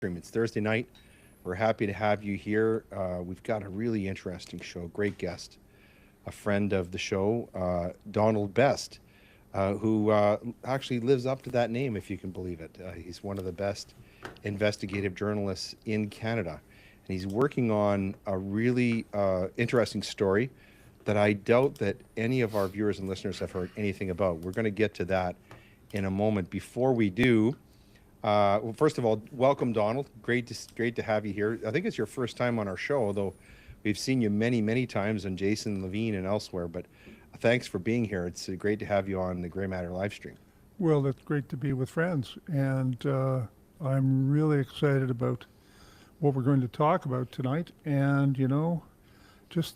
Stream. It's Thursday night. We're happy to have you here. We've got a really interesting show. Great guest, a friend of the show, Donald Best, who actually lives up to that name, if you can believe it. He's one of the best investigative journalists in Canada. And he's working on a really interesting story that I doubt that any of our viewers and listeners have heard anything about. We're going to get to that in a moment. Before we do, well, first of all, welcome, Donald. Great to have you here. I think it's your first time on our show, although we've seen you many times on Jason Levine and elsewhere. But thanks for being here. It's great to have you on the Grey Matter live stream. Well, it's great to be with friends, and I'm really excited about what we're going to talk about tonight. And, just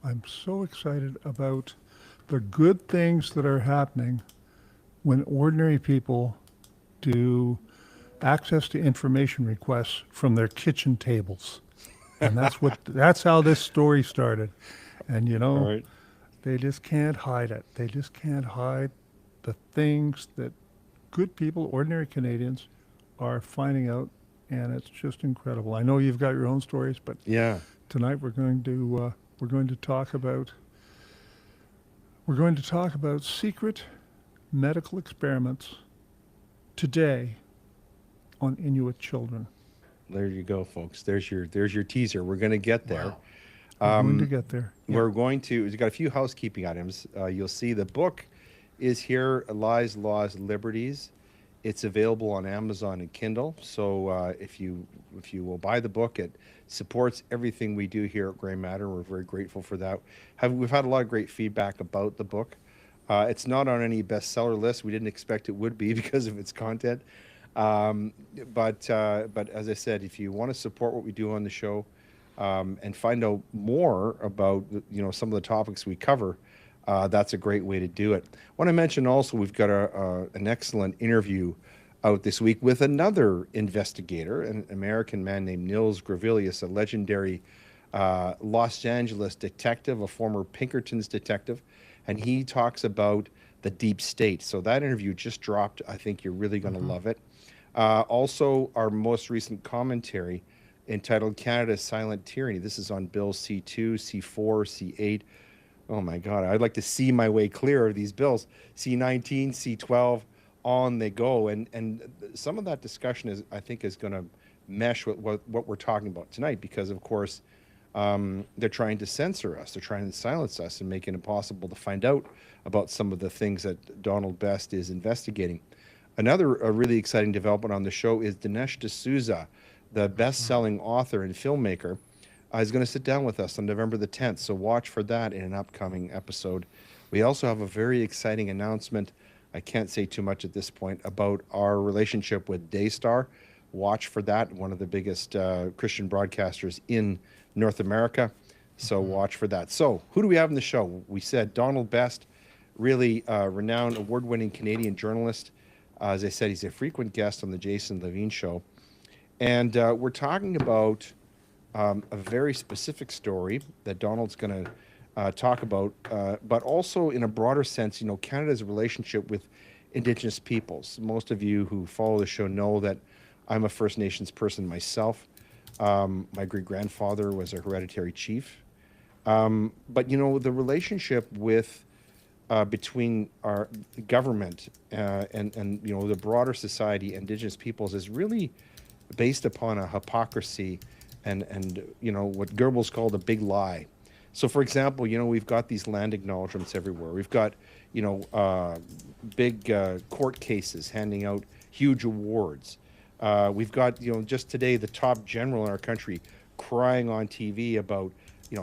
I'm so excited about the good things that are happening when ordinary people do access to information requests from their kitchen tables. And that's how this story started. And, All right. they just can't hide it. They just can't hide the things that good people, ordinary Canadians, are finding out, and it's just incredible. I know you've got your own stories, but Yeah. tonight we're going to talk about secret medical experiments today on Inuit children. There you go, folks. There's your teaser. We're going to get there. Wow. We're going to get there. We've got a few housekeeping items. You'll see the book is here, Lies, Laws, Liberties. It's available on Amazon and Kindle. So if you will buy the book, it supports everything we do here at Grey Matter. We're very grateful for that. We've had a lot of great feedback about the book. It's not on any bestseller list. We didn't expect it would be because of its content. But as I said, if you want to support what we do on the show and find out more about some of the topics we cover, that's a great way to do it. I want to mention also we've got an excellent interview out this week with another investigator, an American man named Nils Gravilius, a legendary Los Angeles detective, a former Pinkertons detective, and he talks about the deep state. So that interview just dropped. I think you're really going to love it. Also, our most recent commentary entitled Canada's Silent Tyranny. This is on Bill C2, C4, C8. Oh my God, I'd like to see my way clear of these bills. C19, C12, on they go. And some of that discussion I think is going to mesh with what we're talking about tonight, because of course they're trying to censor us. They're trying to silence us and make it impossible to find out about some of the things that Donald Best is investigating. Another really exciting development on the show is Dinesh D'Souza, the best-selling author and filmmaker, is going to sit down with us on November the 10th, so watch for that in an upcoming episode. We also have a very exciting announcement. I can't say too much at this point about our relationship with Daystar. Watch for that, one of the biggest Christian broadcasters in North America, so watch for that. So who do we have in the show? We said Donald Best, really renowned, award-winning Canadian journalist. As I said, he's a frequent guest on the Jason Levine Show. And we're talking about a very specific story that Donald's going to talk about, but also in a broader sense, Canada's relationship with Indigenous peoples. Most of you who follow the show know that I'm a First Nations person myself. My great-grandfather was a hereditary chief. But, the relationship with between our government and the broader society, Indigenous peoples, is really based upon a hypocrisy and what Goebbels called a big lie. So, for example, we've got these land acknowledgements everywhere. We've got big court cases handing out huge awards. We've got just today the top general in our country crying on TV about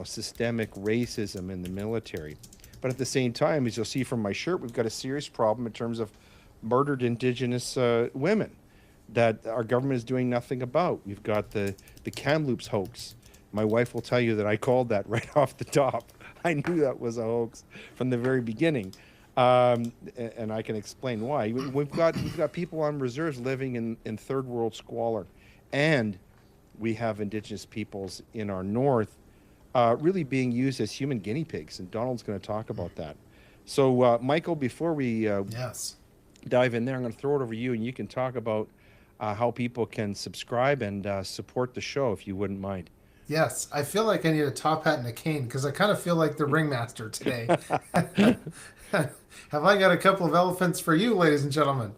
systemic racism in the military. But at the same time, as you'll see from my shirt, we've got a serious problem in terms of murdered Indigenous women that our government is doing nothing about. We've got the Kamloops hoax. My wife will tell you that I called that right off the top. I knew that was a hoax from the very beginning, and I can explain why. We've got people on reserves living in third world squalor, and we have Indigenous peoples in our north really being used as human guinea pigs, and Donald's going to talk about that. So, Michael, before we Yes. dive in there, I'm going to throw it over to you, and you can talk about how people can subscribe and support the show, if you wouldn't mind. Yes, I feel like I need a top hat and a cane because I kind of feel like the ringmaster today. Have I got a couple of elephants for you, ladies and gentlemen?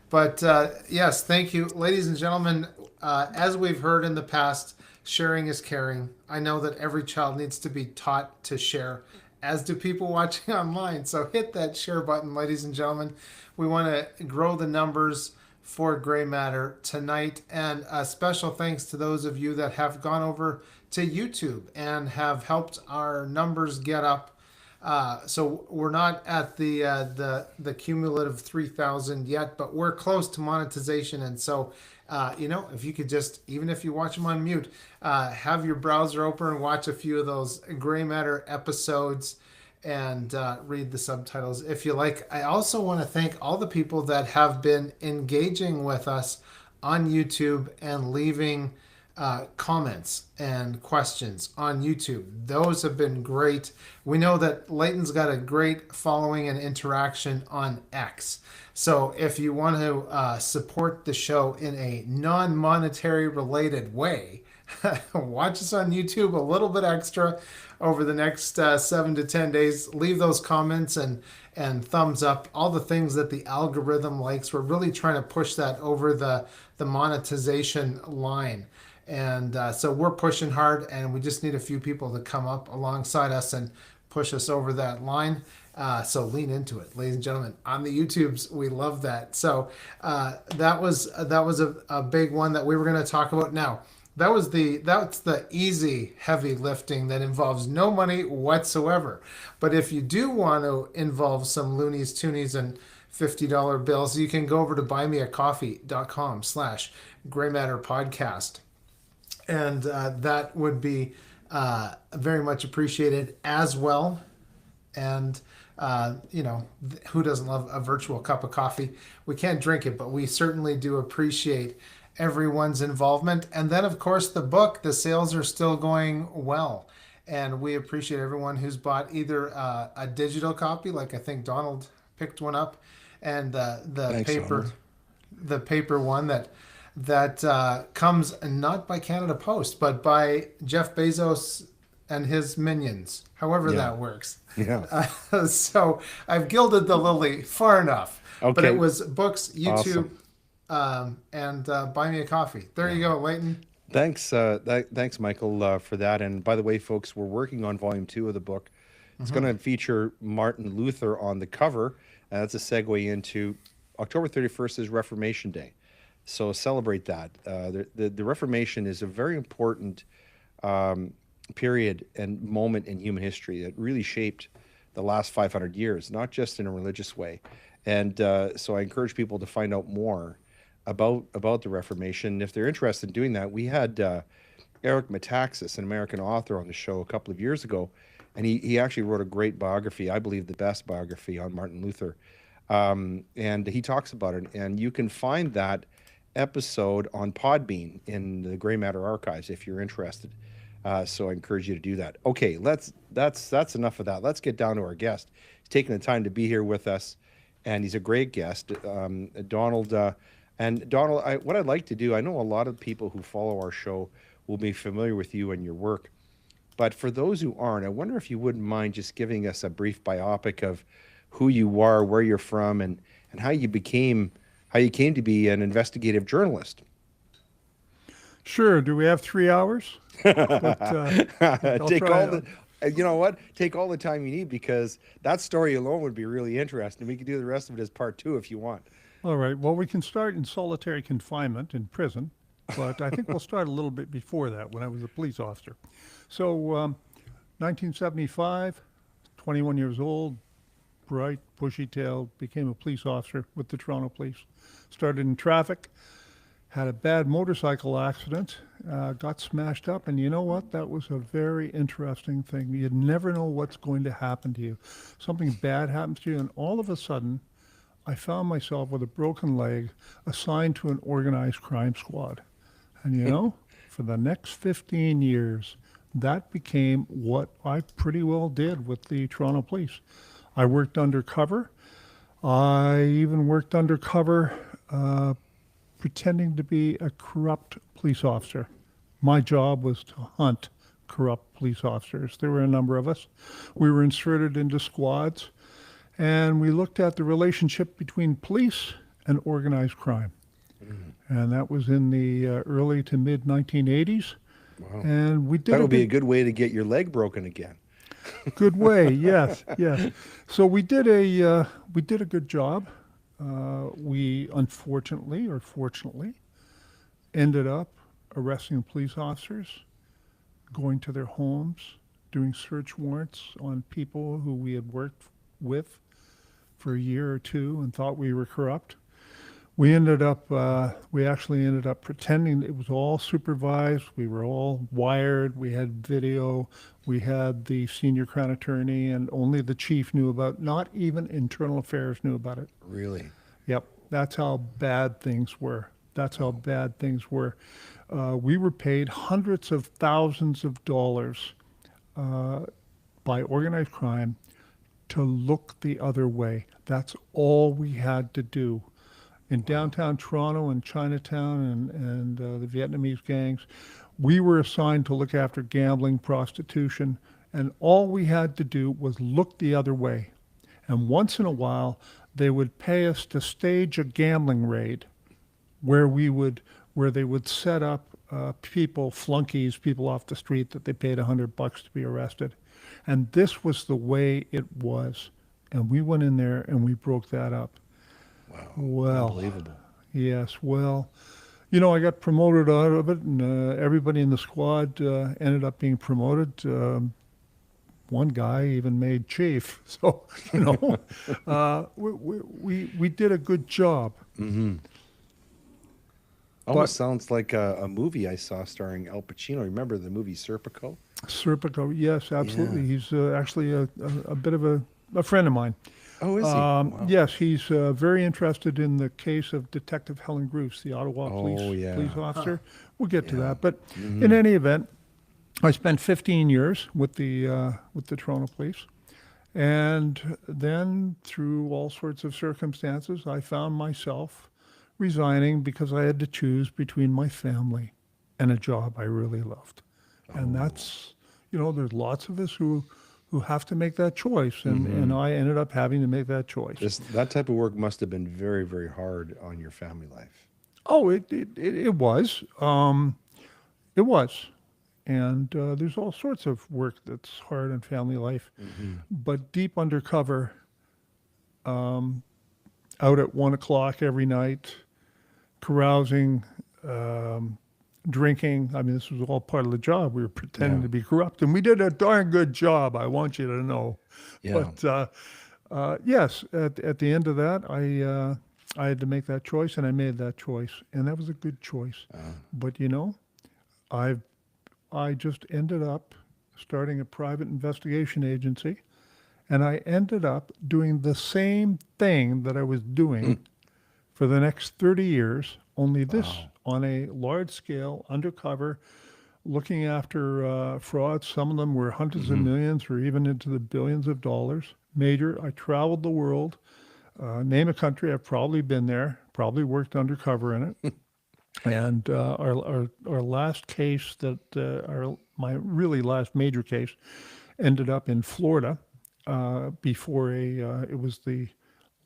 But yes, thank you, ladies and gentlemen. As we've heard in the past, sharing is caring. I know that every child needs to be taught to share, as do people watching online. So hit that share button, ladies and gentlemen. We want to grow the numbers for Gray Matter tonight. And a special thanks to those of you that have gone over to YouTube and have helped our numbers get up. So we're not at the cumulative 3,000 yet, but we're close to monetization. And so, if you could just, even if you watch them on mute, have your browser open and watch a few of those Gray Matter episodes and read the subtitles if you like. I also want to thank all the people that have been engaging with us on YouTube and leaving comments and questions on YouTube. Those have been great. We know that Leighton's got a great following and interaction on X. So if you want to support the show in a non-monetary related way, watch us on YouTube a little bit extra over the next 7 to 10 days. Leave those comments and thumbs up, all the things that the algorithm likes. We're really trying to push that over the monetization line. And so we're pushing hard, and we just need a few people to come up alongside us and push us over that line. So lean into it, ladies and gentlemen. On the YouTubes, we love that. So that was a big one that we were going to talk about. Now, that's the easy heavy lifting that involves no money whatsoever. But if you do want to involve some loonies, toonies, and $50 bills, you can go over to buymeacoffee.com/graymatterpodcast. And that would be very much appreciated as well. And, who doesn't love a virtual cup of coffee? We can't drink it, but we certainly do appreciate everyone's involvement. And then, of course, the book, the sales are still going well. And we appreciate everyone who's bought either a digital copy, like I think Donald picked one up, and Thanks, Donald. the paper one that comes not by Canada Post, but by Jeff Bezos and his minions, however that works. Yeah. So I've gilded the lily far enough. Okay. But it was books, YouTube, Awesome. and Buy Me a Coffee. There you go, Leighton. Thanks, thanks, Michael, for that. And by the way, folks, we're working on volume 2 of the book. It's going to feature Martin Luther on the cover. And that's a segue into October 31st is Reformation Day. So celebrate that. The Reformation is a very important period and moment in human history that really shaped the last 500 years, not just in a religious way. And so I encourage people to find out more about the Reformation. If they're interested in doing that, we had Eric Metaxas, an American author, on the show a couple of years ago, and he actually wrote a great biography, I believe the best biography on Martin Luther. And he talks about it, and you can find that episode on Podbean in the Gray Matter archives if you're interested. So I encourage you to do that. Okay, that's enough of that. Let's get down to our guest. He's taking the time to be here with us, and he's a great guest, Donald. And Donald, what I'd like to do, I know a lot of people who follow our show will be familiar with you and your work, but for those who aren't, I wonder if you wouldn't mind just giving us a brief biopic of who you are, where you're from, and how you came to be an investigative journalist. Sure. Do we have 3 hours? But, I'll Take try. all the, you know what? Take all the time you need, because that story alone would be really interesting. We could do the rest of it as part 2 if you want. All right. Well, we can start in solitary confinement in prison, but I think we'll start a little bit before that, when I was a police officer. So, 1975, 21 years old, bright, bushy-tailed, became a police officer with the Toronto Police. Started in traffic, had a bad motorcycle accident, got smashed up, and you know what? That was a very interesting thing. You never know what's going to happen to you. Something bad happens to you, and all of a sudden, I found myself with a broken leg assigned to an organized crime squad. And you know, for the next 15 years, that became what I pretty well did with the Toronto Police. I worked undercover. I even worked undercover pretending to be a corrupt police officer. My job was to hunt corrupt police officers. There were a number of us. We were inserted into squads, and we looked at the relationship between police and organized crime. And that was in the early to mid 1980s. Wow. And we did That would be a good way to get your leg broken again. good way. Yes, yes. So we did a good job. We unfortunately or fortunately ended up arresting police officers, going to their homes, doing search warrants on people who we had worked with for a year or two and thought we were corrupt. We actually ended up pretending it was all supervised. We were all wired. We had video. We had the senior crown attorney, and only the chief knew about it. Not even internal affairs knew about it. Really? Yep, that's how bad things were. We were paid hundreds of thousands of dollars by organized crime to look the other way. That's all we had to do. In downtown Toronto and Chinatown and the Vietnamese gangs, we were assigned to look after gambling, prostitution, and all we had to do was look the other way. And once in a while, they would pay us to stage a gambling raid where they would set up flunkies, people off the street that they paid $100 to be arrested. And this was the way it was. And we went in there and we broke that up. Wow. Well, Unbelievable. yes. Well, I got promoted out of it, and everybody in the squad ended up being promoted. One guy even made chief. So, we did a good job. Mm-hmm. Almost sounds like a movie I saw starring Al Pacino. Remember the movie Serpico? Serpico, yes, absolutely. Yeah. He's actually a bit of a friend of mine. Oh, is he? Wow. Yes, he's very interested in the case of Detective Helen Groos, the Ottawa police officer. We'll get to that. But in any event, I spent 15 years with the Toronto Police. And then through all sorts of circumstances, I found myself resigning because I had to choose between my family and a job I really loved. And that's, there's lots of us who have to make that choice. And I ended up having to make that choice. That type of work must have been very, very hard on your family life. Oh, it was. It was. And there's all sorts of work that's hard on family life. But deep undercover, out at 1 o'clock every night, carousing, drinking. I mean, this was all part of the job. We were pretending to be corrupt, and we did a darn good job, I want you to know. Yeah. But yes, at the end of that, I had to make that choice, and I made that choice, and that was a good choice. But I just ended up starting a private investigation agency, and I ended up doing the same thing that I was doing for the next 30 years, only this on a large scale, undercover, looking after frauds. Some of them were hundreds of millions or even into the billions of dollars. Major. I traveled the world. Name a country, I've probably been there, probably worked undercover in it. And our last case my really last major case ended up in Florida before it was the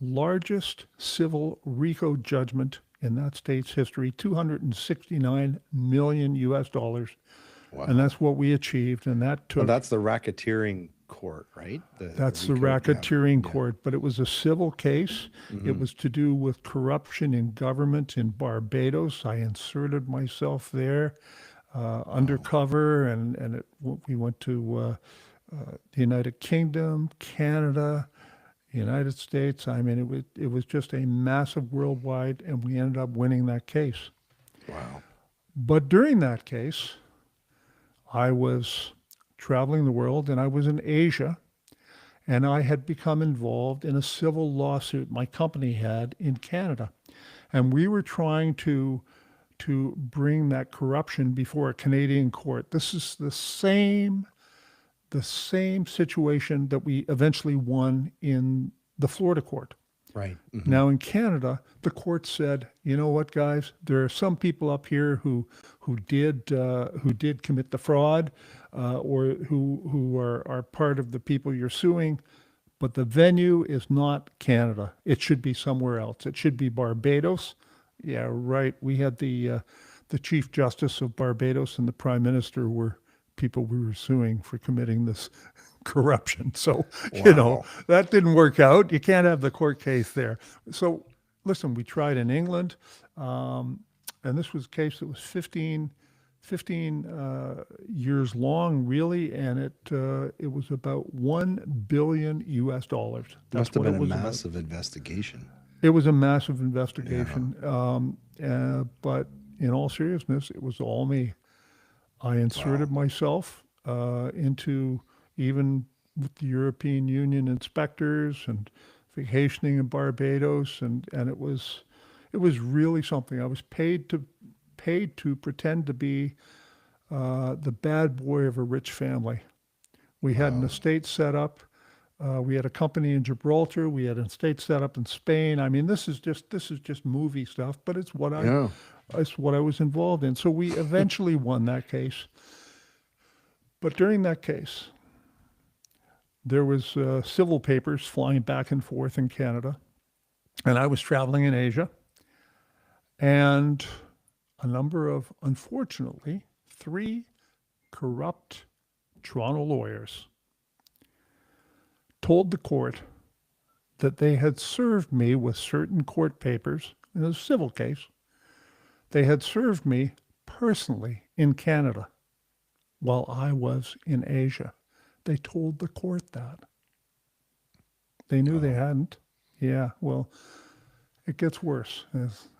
largest civil RICO judgment in that state's history, $269 million US. Wow. And that's what we achieved. And that took. Well, that's the racketeering court, right? That's the racketeering court, but it was a civil case. It was to do with corruption in government in Barbados. I inserted myself there undercover, and we went to the United Kingdom, Canada, United States. I mean, it was just a massive worldwide, and we ended up winning that case. Wow. But during that case, I was traveling the world, and I was in Asia, and I had become involved in a civil lawsuit my company had in Canada. And we were trying to bring that corruption before a Canadian court. This is the same situation that we eventually won in the Florida court. Right. Now in Canada, the court said, you know what, guys, there are some people up here who did commit the fraud, or who are part of the people you're suing, but the venue is not Canada. It should be somewhere else. It should be Barbados. Yeah, right. We had the Chief Justice of Barbados and the Prime Minister were people we were suing for committing this corruption. So, Wow. that didn't work out. You can't have the court case there. So, listen, we tried in England, and this was a case that was 15 years long, really, and it was about $1 billion US dollars. That's Must have what it been a was about. massive investigation. It was a massive investigation, but in all seriousness, it was all me. I inserted myself into, even with the European Union inspectors and vacationing in Barbados, and it was really something. I was paid to pretend to be the bad boy of a rich family. We had an estate set up. We had a company in Gibraltar. We had an estate set up in Spain. I mean, this is just movie stuff, but it's what Yeah. it's what I was involved in. So we eventually won that case. But during that case, there was civil papers flying back and forth in Canada, and I was traveling in Asia, and a number of, unfortunately, 3 corrupt Toronto lawyers told the court that they had served me with certain court papers in a civil case. They had served me personally in Canada while I was in Asia. They told the court that. They knew they hadn't. Yeah, well, it gets worse.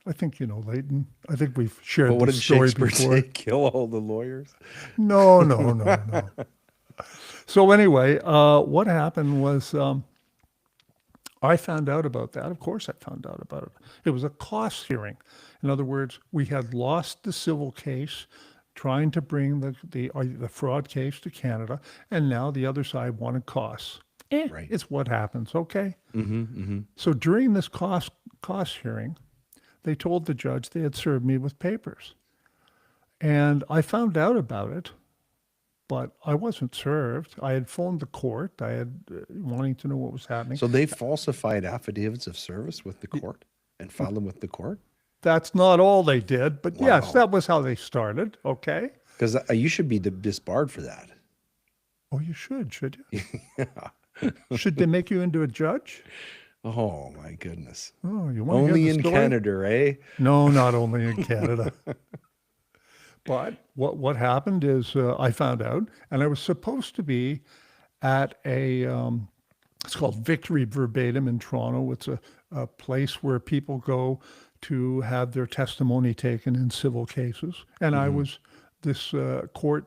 I think you know, Leighton. I think we've shared But what this did story Shakespeare before. say? Kill all the lawyers? No, no, no, no. So anyway, what happened was I found out about that. Of course, I found out about it. It was a cost hearing. In other words, we had lost the civil case, trying to bring the fraud case to Canada, and now the other side wanted costs. Right. It's what happens. Okay. Mm-hmm. So during this cost hearing, they told the judge they had served me with papers, and I found out about it. But I wasn't served. I had phoned the court. I had wanting to know what was happening. So they falsified affidavits of service with the court and filed them with the court? That's not all they did, but yes, Wow. that was how they started. Okay. Because you should be disbarred for that. Oh, you should you? Should they make you into a judge? Oh, my goodness. Oh, you want to Only hear the in story? Canada, eh? No, not only in Canada. But what happened is I found out, and I was supposed to be at it's called Victory Verbatim in Toronto. It's a place where people go to have their testimony taken in civil cases. And I was, this court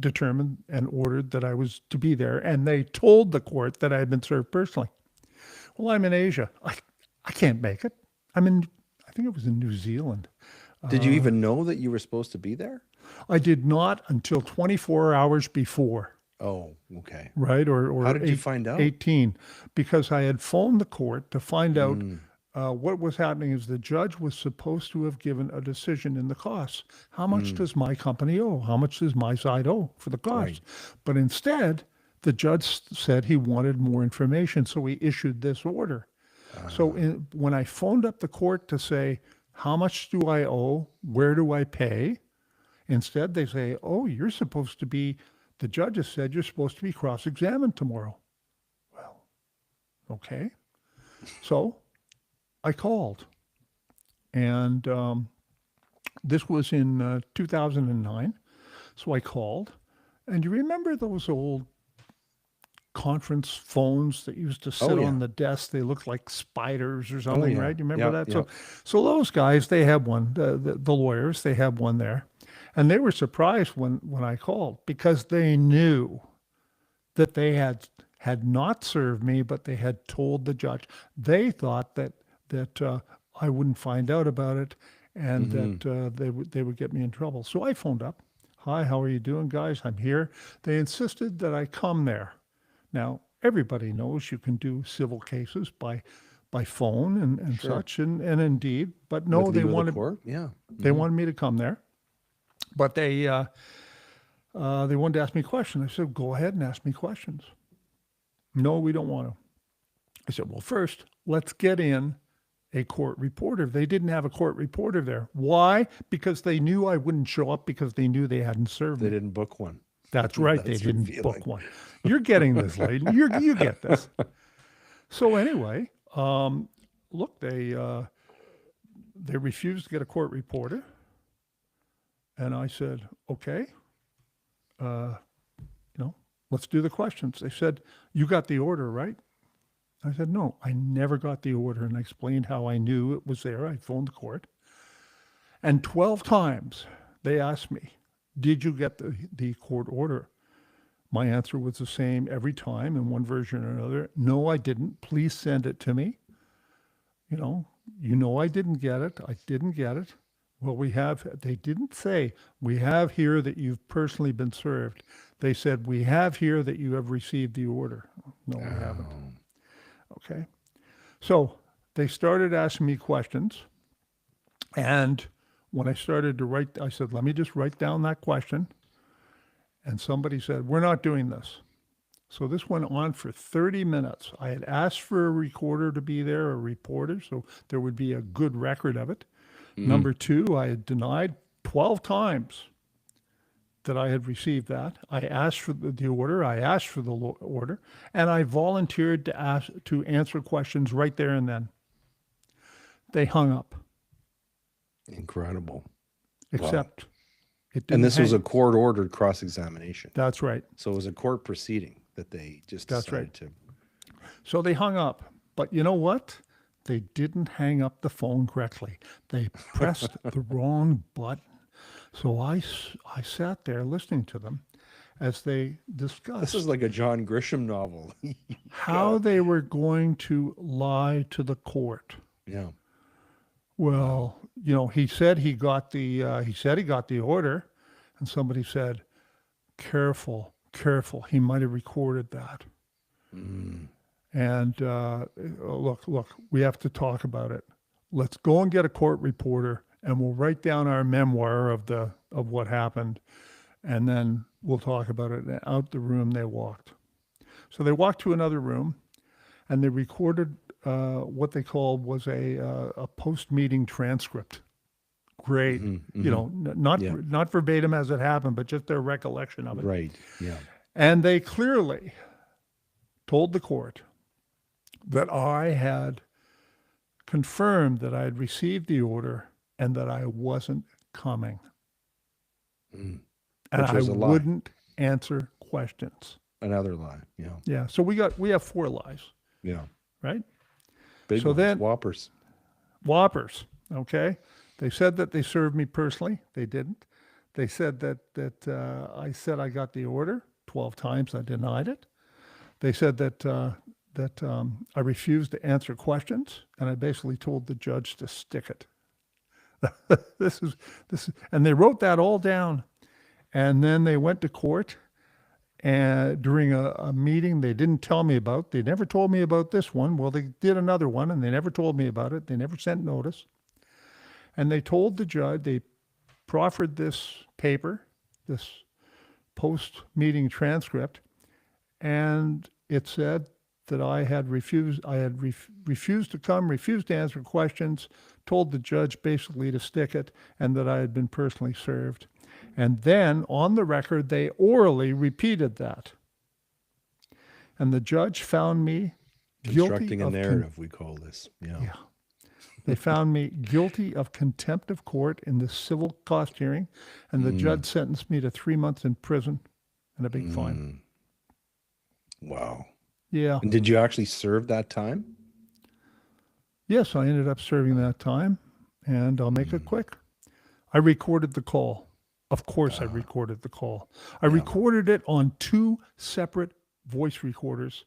determined and ordered that I was to be there. And they told the court that I had been served personally. Well, I'm in Asia. I can't make it. I think it was in New Zealand. Did you even know that you were supposed to be there? I did not until 24 hours before, Oh, okay. right? Or How did you find out? 18, because I had phoned the court to find out what was happening is the judge was supposed to have given a decision in the costs. How much does my company owe? How much does my side owe for the costs? Right. But instead, the judge said he wanted more information, so he issued this order. So when I phoned up the court to say, how much do I owe? Where do I pay? Instead, they say, oh, the judge has said you're supposed to be cross-examined tomorrow. Well, okay. So I called. And this was in 2009. So I called. And you remember those old conference phones that used to sit yeah. on the desk? They looked like spiders or something, yeah. right? You remember Yep, that? yep. So those guys, they had one, the lawyers, they had one there. And they were surprised when I called because they knew that they had not served me, but they had told the judge. They thought that I wouldn't find out about it and that they would get me in trouble. So I phoned up. Hi, how are you doing, guys? I'm here. They insisted that I come there. Now, everybody knows you can do civil cases by by phone and Sure. such, and indeed, but no, With they leave of the wanted court? Yeah. they wanted me to come there, but they wanted to ask me questions. I said, go ahead and ask me questions. No, we don't want to. I said, well, first, let's get in a court reporter. They didn't have a court reporter there. Why? Because they knew I wouldn't show up because they knew they hadn't served They me. didn't book one. That's right. They That's didn't revealing. book one. You're getting this, lady. You get this. So anyway, look, they refused to get a court reporter, and I said, okay, let's do the questions. They said, you got the order, right? I said, no, I never got the order, and I explained how I knew it was there. I phoned the court, and 12 times they asked me, did you get the court order? My answer was the same every time in one version or another. No, I didn't. Please send it to me. I didn't get it. I didn't get it. Well, they didn't say, we have here that you've personally been served. They said, we have here that you have received the order. No, we haven't. Okay. So they started asking me questions. And when I started to write, I said, let me just write down that question. And somebody said, we're not doing this. So this went on for 30 minutes. I had asked for a recorder to be there, a reporter, so there would be a good record of it. Number two, I had denied 12 times that I had received that. I asked for the order, I asked for the order, and I volunteered to answer questions right there and then. They hung up, Incredible. except it didn't And this was hang. a court-ordered cross-examination. That's right. So it was a court proceeding that they just That's decided right. to. So they hung up. But you know what? They didn't hang up the phone correctly. They pressed the wrong button. So I sat there listening to them as they This discussed is like a John Grisham novel. how they were going to lie to the court. Yeah. Well, he said he got the order, and somebody said, careful, careful. He might have recorded that. And look, we have to talk about it. Let's go and get a court reporter, and we'll write down our memoir of what happened, and then we'll talk about it. And out the room they walked. So they walked to another room, and they recorded what they called was a post-meeting transcript. Great, not verbatim as it happened, but just their recollection of it. Right. Yeah. And they clearly told the court that I had confirmed that I had received the order and that I wasn't coming. And Which I was a lie. wouldn't answer questions. Another lie. Yeah. Yeah. So we have 4 lies, Yeah. right? Big So ones, then- whoppers. Whoppers. Okay. They said that they served me personally. They didn't. They said that I said I got the order 12 times. I denied it. They said that I refused to answer questions, and I basically told the judge to stick it. This is, and they wrote that all down. And then they went to court, and during a meeting they didn't tell me about. They never told me about this one. Well, they did another one, and they never told me about it. They never sent notice. And they told the judge, they proffered this paper, this post-meeting transcript, and it said that I had refused to come, refused to answer questions, told the judge basically to stick it, and that I had been personally served. And then on the record, they orally repeated that. And the judge found me guilty Constructing a of narrative, we call this. Yeah. yeah. They found me guilty of contempt of court in the civil cost hearing, and the judge sentenced me to 3 months in prison and a big fine. Wow. Yeah. And did you actually serve that time? Yes, I ended up serving that time, and I'll make it quick. I recorded the call. Of course, I recorded the call. I recorded it on 2 separate voice recorders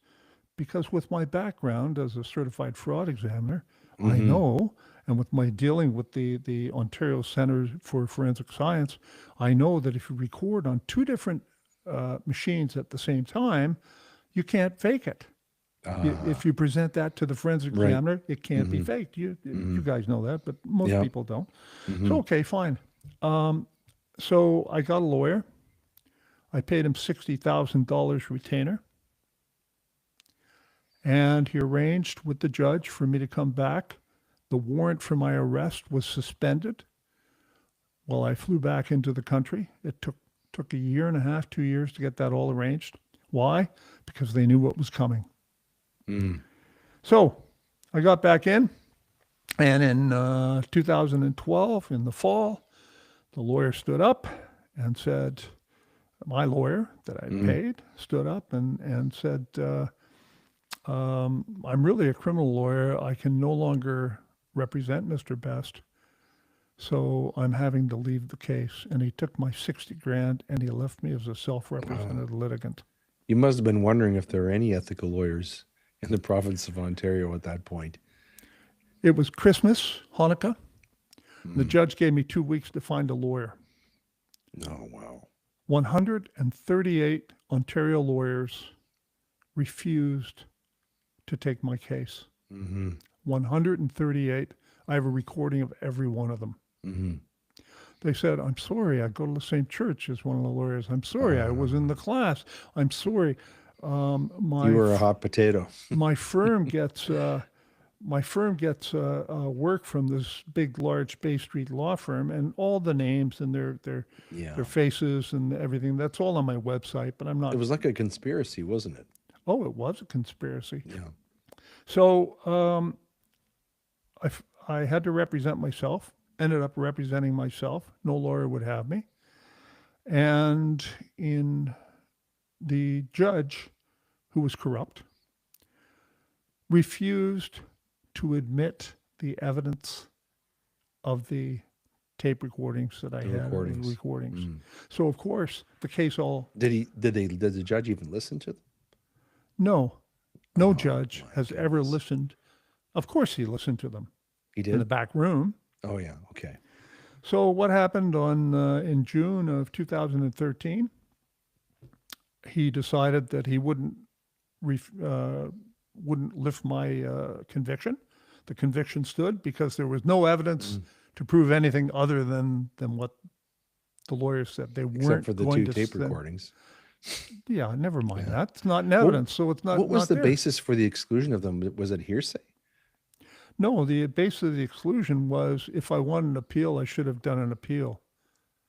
because with my background as a certified fraud examiner, I know, and with my dealing with the Ontario Centre for Forensic Science, I know that if you record on 2 different machines at the same time, you can't fake it. If you present that to the forensic Right. examiner, it can't be faked. You guys know that, but most Yeah. people don't. So, okay, fine. So I got a lawyer. I paid him $60,000 retainer. And he arranged with the judge for me to come back. The warrant for my arrest was suspended while I flew back into the country. It took a year and a half, 2 years to get that all arranged. Why? Because they knew what was coming. So I got back in, and in 2012, in the fall, the lawyer stood up and said, my lawyer that I paid stood up and said, I'm really a criminal lawyer. I can no longer represent Mr. Best, so I'm having to leave the case. And he took my 60 grand and he left me as a self-represented litigant. You must have been wondering if there are any ethical lawyers in the province of Ontario at that point. It was Christmas, Hanukkah. The judge gave me 2 weeks to find a lawyer. Oh, wow. 138 Ontario lawyers refused to take my case. 138. I have a recording of every one of them. They said, I'm sorry, I go to the same church as one of the lawyers. I'm sorry, I was in the class. I'm sorry. You were a hot potato. My firm gets work from this big, large Bay Street law firm, and all the names and their faces and everything. That's all on my website, but I'm not. It was like a conspiracy, wasn't it? Oh, it was a conspiracy. Yeah. So I had to represent myself. Ended up representing myself. No lawyer would have me. And the judge, who was corrupt, refused to admit the evidence of the tape recordings that I had. Recordings. So of course the case all. Did the judge even listen to them? No judge has ever listened. Of course he listened to them. He did? In the back room. Oh, yeah. Okay. So what happened in June of 2013? He decided that he wouldn't lift my conviction. The conviction stood because there was no evidence to prove anything other than what the lawyers said. They weren't Except for the going two to tape send- recordings. Yeah, never mind that. It's not in evidence, so it's not. What was not the there. basis for the exclusion of them? Was it hearsay? No, the basis of the exclusion was if I wanted an appeal, I should have done an appeal.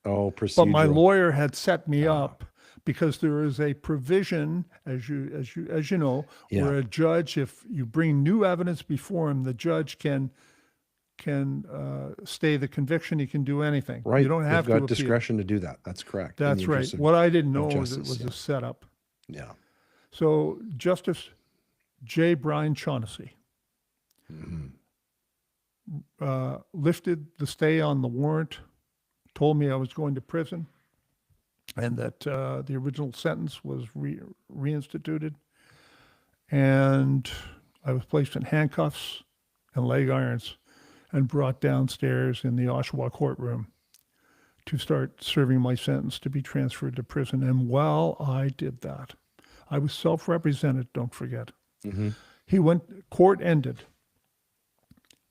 Oh, procedural. But my lawyer had set me up because there is a provision, as you know, where a judge, if you bring new evidence before him, the judge can stay the conviction. He can do anything. Right. You don't have They've to got appeal. discretion to do that. That's correct. In the That's right. interest of- What I didn't know was it justice, was a setup. Yeah. So Justice J. Brian Shaughnessy lifted the stay on the warrant, told me I was going to prison, and that the original sentence was reinstituted, and I was placed in handcuffs and leg irons and brought downstairs in the Oshawa courtroom to start serving my sentence to be transferred to prison. And while I did that, I was self-represented, don't forget. Court ended.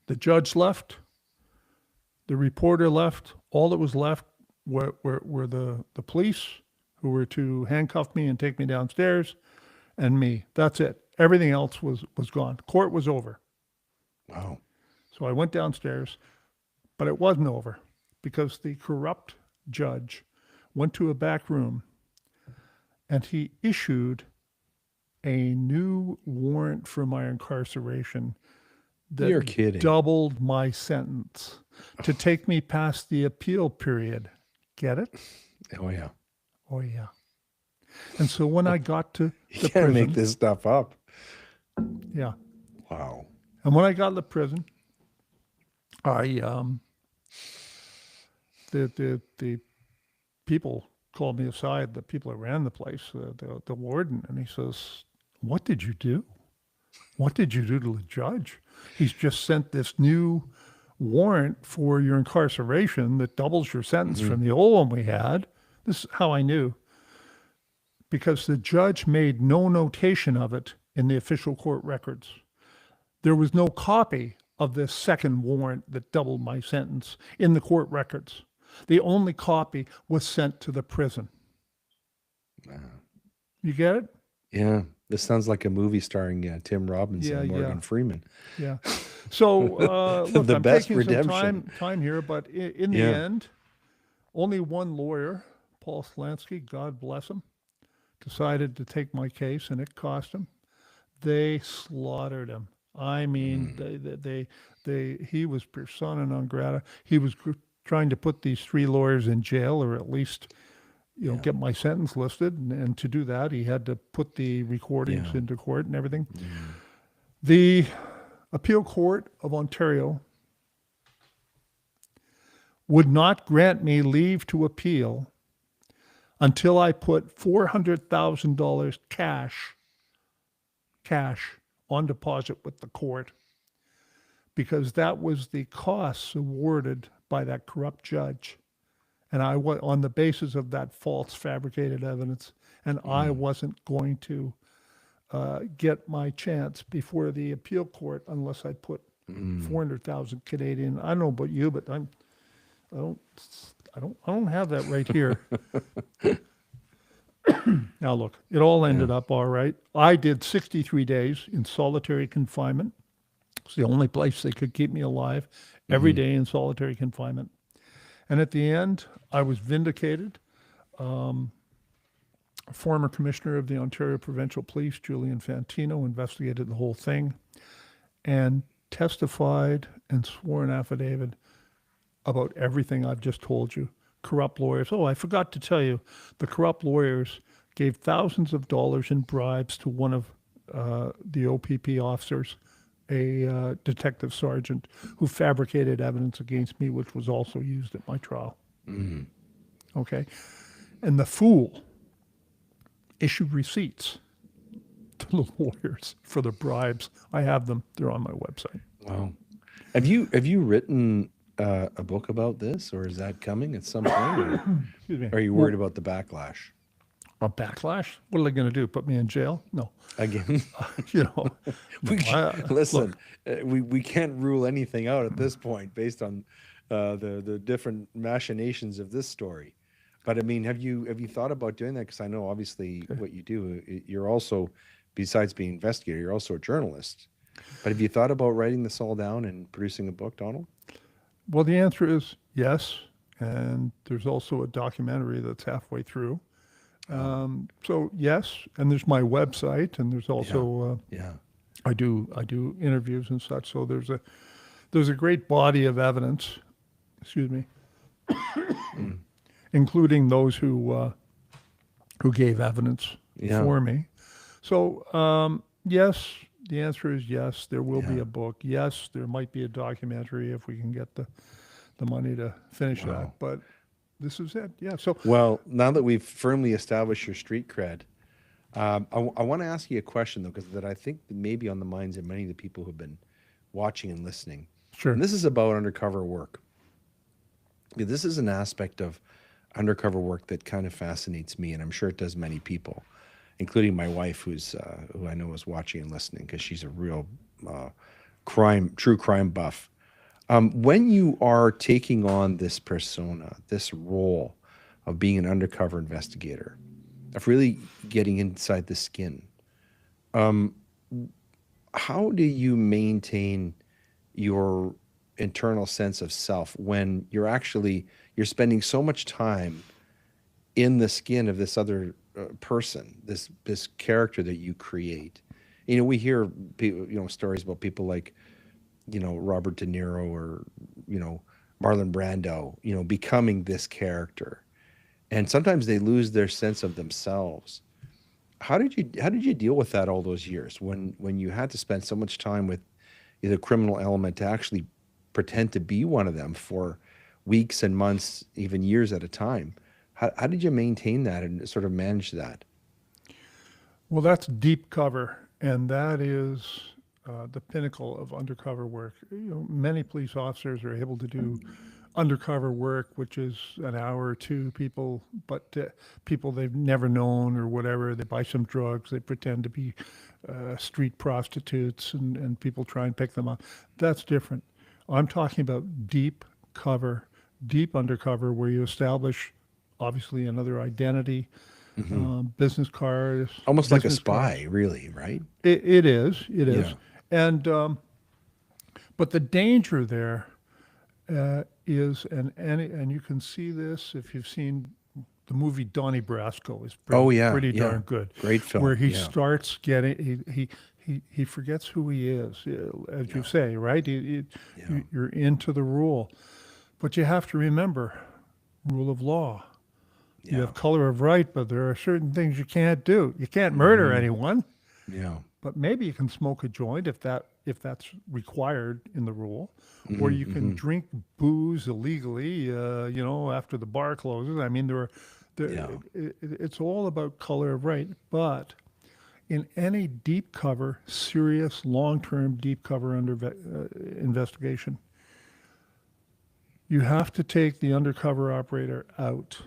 The judge left. The reporter left. All that was left were the police who were to handcuff me and take me downstairs, and me. That's it. Everything else was gone. Court was over. Wow. So I went downstairs, but it wasn't over because the corrupt judge went to a back room and he issued a new warrant for my incarceration that You're kidding. doubled my sentence to take me past the appeal period. Get it? Oh, yeah. Oh, yeah. And so when I got to You the can't prison, make this stuff up. yeah. Wow. And when I got to the prison, I the people called me aside, the people that ran the place, the warden, and he says, "What did you do? What did you do to the judge? He's just sent this new warrant for your incarceration that doubles your sentence from the old one we had." This is how I knew. Because the judge made no notation of it in the official court records. There was no copy of this second warrant that doubled my sentence in the court records. The only copy was sent to the prison. Wow. You get it? Yeah, this sounds like a movie starring Tim Robbins Yeah, and Morgan yeah. Freeman. Yeah. So look, The I'm best taking some redemption. time here, but in the Yeah. end, only one lawyer, Paul Slansky, God bless him, decided to take my case, and it cost him. They slaughtered him. I mean, he was persona non grata. He was trying to put these three lawyers in jail, or at least, get my sentence listed. And to do that, he had to put the recordings Yeah. into court and everything. The Appeal Court of Ontario would not grant me leave to appeal until I put $400,000 cash on deposit with the court, because that was the costs awarded by that corrupt judge. And I was on the basis of that false fabricated evidence, and I wasn't going to get my chance before the appeal court unless I put 400,000 Canadian. I don't know about you, but I don't have that right here. Now look, it all ended up all right. I did 63 days in solitary confinement. It's the only place they could keep me alive, every day in solitary confinement. And at the end, I was vindicated. Former commissioner of the Ontario Provincial Police, Julian Fantino, investigated the whole thing and testified and swore an affidavit about everything I've just told you. Corrupt lawyers. Oh, I forgot to tell you, the corrupt lawyers gave thousands of dollars in bribes to one of the OPP officers, a detective sergeant, who fabricated evidence against me, which was also used at my trial. Okay. And the fool issued receipts to the lawyers for the bribes. I have them. They're on my website. Wow. Have you written a book about this, or is that coming at some point? Or Excuse me. are you worried about the backlash? A backlash? What are they going to do? Put me in jail? No. Again, You know, listen, we can't rule anything out at this point based on the different machinations of this story. But I mean, have you thought about doing that? Because I know obviously what you do. You're also, besides being an investigator, you're also a journalist. But have you thought about writing this all down and producing a book, Donald? well, the answer is yes. And there's also a documentary that's halfway through. So yes, and there's my website, and there's also Yeah. I do interviews and such. So there's a great body of evidence. Excuse me, including those who gave evidence Yeah. for me. So yes, the answer is yes. There will be Yeah. a book. Yes, there might be a documentary if we can get the money to finish Wow. that. But this is it. Yeah. So Well, now that we've firmly established your street cred, I want to ask you a question though, because that I think maybe on the minds of many of the people who've been watching and listening. sure. And this is about undercover work. This is an aspect of undercover work that kind of fascinates me, and I'm sure it does many people, including my wife, who I know is watching and listening because she's a real true crime buff. When you are taking on this persona, this role of being an undercover investigator, of really getting inside the skin, how do you maintain your internal sense of self when you're spending so much time in the skin of this other person, this character that you create? We hear stories about people like Robert De Niro or Marlon Brando, becoming this character, and sometimes they lose their sense of themselves. How did you deal with that all those years when you had to spend so much time with the criminal element to actually pretend to be one of them for weeks and months, even years at a time? How did you maintain that and sort of manage that? Well, that's deep cover, and that is the pinnacle of undercover work. Many police officers are able to do undercover work, which is an hour or two, people they've never known or whatever. They buy some drugs, they pretend to be street prostitutes, and people try and pick them up. That's different. I'm talking about deep cover, deep undercover, where you establish obviously another identity, business cards. Almost like a business cards. spy, really, right? It is. It is. Yeah. And but the danger there is, and you can see this if you've seen the movie Donnie Brasco. Is pretty, Oh, yeah, pretty yeah. darn good. Great film, Where he yeah. starts getting he forgets who he is, as you say, right? You're into the rule, but you have to remember rule of law. You Yeah. have color of right, but there are certain things you can't do. You can't murder anyone, Yeah. but maybe you can smoke a joint if that's required in the rule, or you can drink booze illegally. After the bar closes. I mean, Yeah. it's all about color of right. But in any deep cover, serious, long-term deep cover investigation, you have to take the undercover operator out,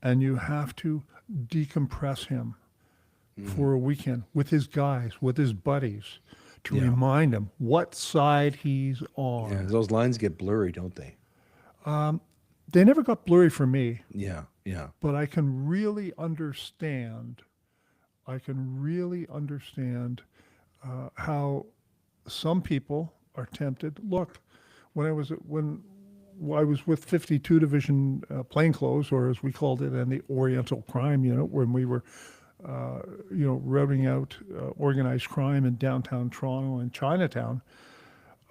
and you have to decompress him for a weekend with his guys, with his buddies, to Yeah. remind him what side he's on. Yeah. Those lines get blurry, don't they? They never got blurry for me, Yeah. Yeah. but I can really understand. How some people are tempted. Look, when I was with 52 Division Plainclothes, or as we called it, and the Oriental Crime Unit, when we were, routing out organized crime in downtown Toronto and Chinatown,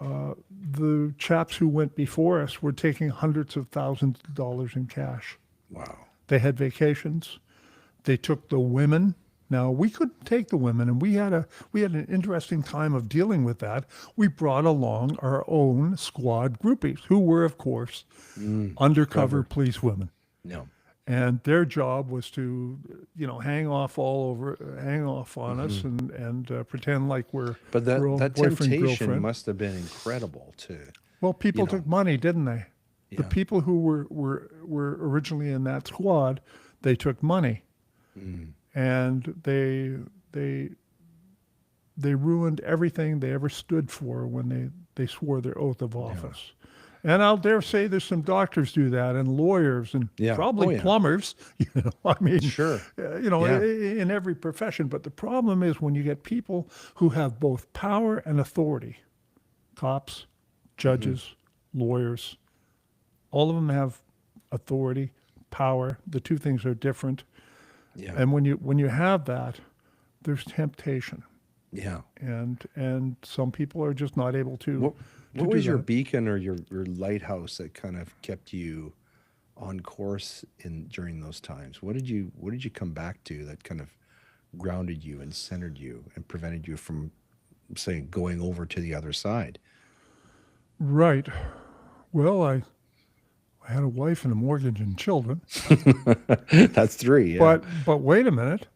the chaps who went before us were taking hundreds of thousands of dollars in cash. Wow. They had vacations. They took the women. Now we couldn't take the women, and we had an interesting time of dealing with that. We brought along our own squad groupies, who were, of course, undercover police women, No. and their job was to, hang off on us and pretend like we're But girl- that boyfriend, temptation girlfriend. must have been incredible too. Well, people know. took money, didn't they? The Yeah. people who were originally in that squad, they took money, and they ruined everything they ever stood for when they swore their oath of office. And I'll dare say there's some doctors do that, and lawyers, and Yeah. probably Oh, yeah. plumbers. I mean, Sure. in Yeah. every profession. But the problem is when you get people who have both power and authority, cops, judges, lawyers, all of them have authority, power. The two things are different. Yeah. And when you have that, there's temptation, Yeah. and some people are just not able to. What to do was your that. beacon or your lighthouse that kind of kept you on course during those times? What did you come back to that kind of grounded you and centered you and prevented you from, say, going over to the other side? Right. Well, I had a wife and a mortgage and children, That's three. Yeah. but wait a minute.